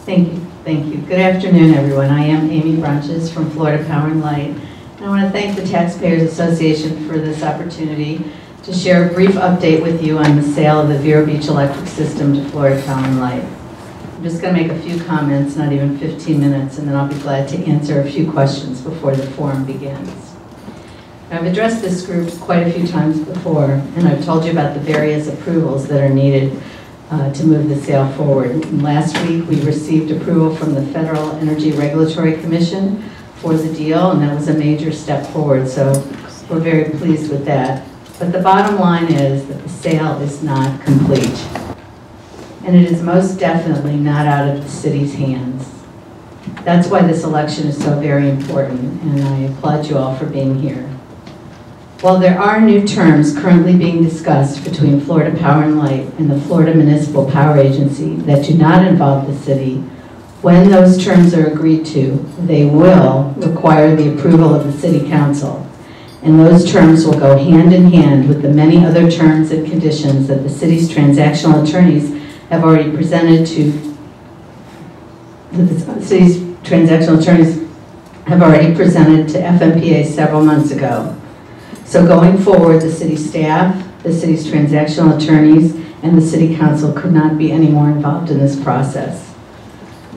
Thank you. Thank you. Good afternoon, everyone. I am Amy Brunjes from Florida Power and Light. And I want to thank the Taxpayers Association for this opportunity to share a brief update with you on the sale of the Vero Beach electric system to Florida Power and Light. I'm just going to make a few comments, not even 15 minutes, and then I'll be glad to answer a few questions before the forum begins. I've addressed this group quite a few times before, and I've told you about the various approvals that are needed to move the sale forward. And last week we received approval from the Federal Energy Regulatory Commission for the deal, and that was a major step forward, so we're very pleased with that. But the bottom line is that the sale is not complete, and it is most definitely not out of the city's hands. That's why this election is so very important, and I applaud you all for being here. While there are new terms currently being discussed between Florida Power and Light and the Florida Municipal Power Agency that do not involve the city, when those terms are agreed to, they will require the approval of the City Council. And those terms will go hand in hand with the many other terms and conditions that the city's transactional attorneys have already presented to FMPA several months ago. So going forward, the city staff, the city's transactional attorneys, and the City Council could not be any more involved in this process.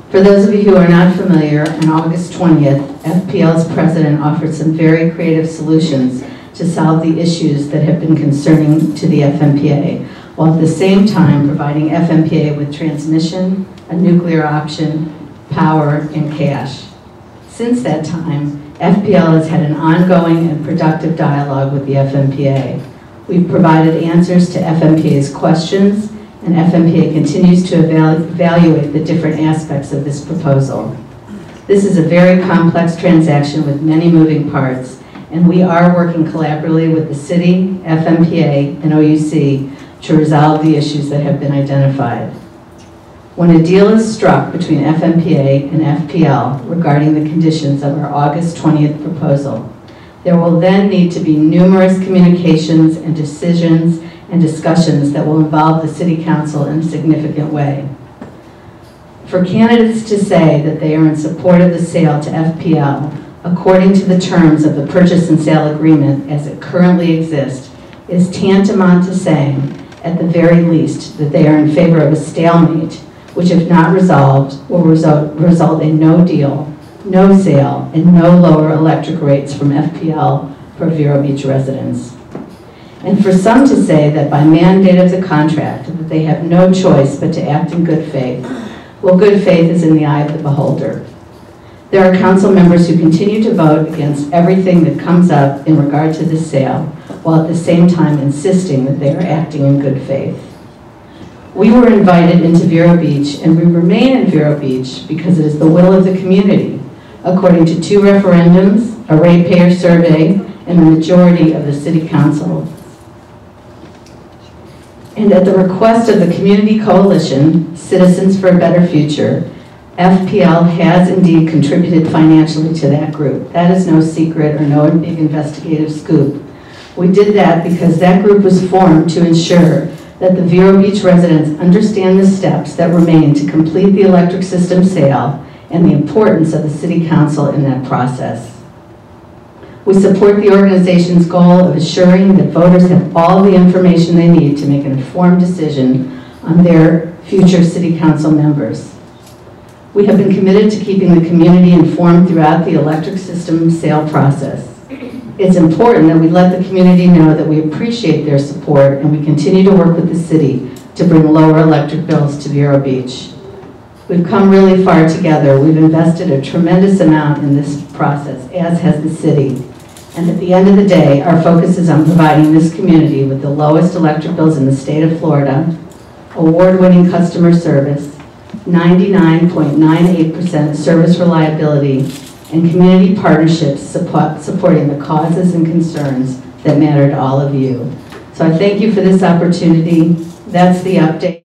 For those of you who are not familiar, on August 20th, FPL's president offered some very creative solutions to solve the issues that have been concerning to the FMPA, while at the same time providing FMPA with transmission, a nuclear option, power, and cash. Since that time, FPL has had an ongoing and productive dialogue with the FMPA. We've provided answers to FMPA's questions, and FMPA continues to evaluate the different aspects of this proposal. This is a very complex transaction with many moving parts, and we are working collaboratively with the city, FMPA, and OUC to resolve the issues that have been identified. When a deal is struck between FMPA and FPL regarding the conditions of our August 20th proposal, there will then need to be numerous communications and decisions and discussions that will involve the City Council in a significant way. For candidates to say that they are in support of the sale to FPL, according to the terms of the purchase and sale agreement as it currently exists, is tantamount to saying, at the very least, that they are in favor of a stalemate, which if not resolved, will result in no deal, no sale, and no lower electric rates from FPL for Vero Beach residents. And for some to say that by mandate of the contract that they have no choice but to act in good faith, well, good faith is in the eye of the beholder. There are council members who continue to vote against everything that comes up in regard to this sale, while at the same time insisting that they are acting in good faith. We were invited into Vero Beach, and we remain in Vero Beach because it is the will of the community, according to 2 referendums, a ratepayer survey, and the majority of the City Council. And at the request of the Community Coalition, Citizens for a Better Future, FPL has indeed contributed financially to that group. That is no secret or no big investigative scoop. We did that because that group was formed to ensure that the Vero Beach residents understand the steps that remain to complete the electric system sale and the importance of the City Council in that process. We support the organization's goal of assuring that voters have all the information they need to make an informed decision on their future City Council members. We have been committed to keeping the community informed throughout the electric system sale process. It's important that we let the community know that we appreciate their support and we continue to work with the city to bring lower electric bills to Vero Beach. We've come really far together. We've invested a tremendous amount in this process, as has the city. And at the end of the day, our focus is on providing this community with the lowest electric bills in the state of Florida, award-winning customer service, 99.98% service reliability, and community partnerships supporting the causes and concerns that matter to all of you. So I thank you for this opportunity. That's the update.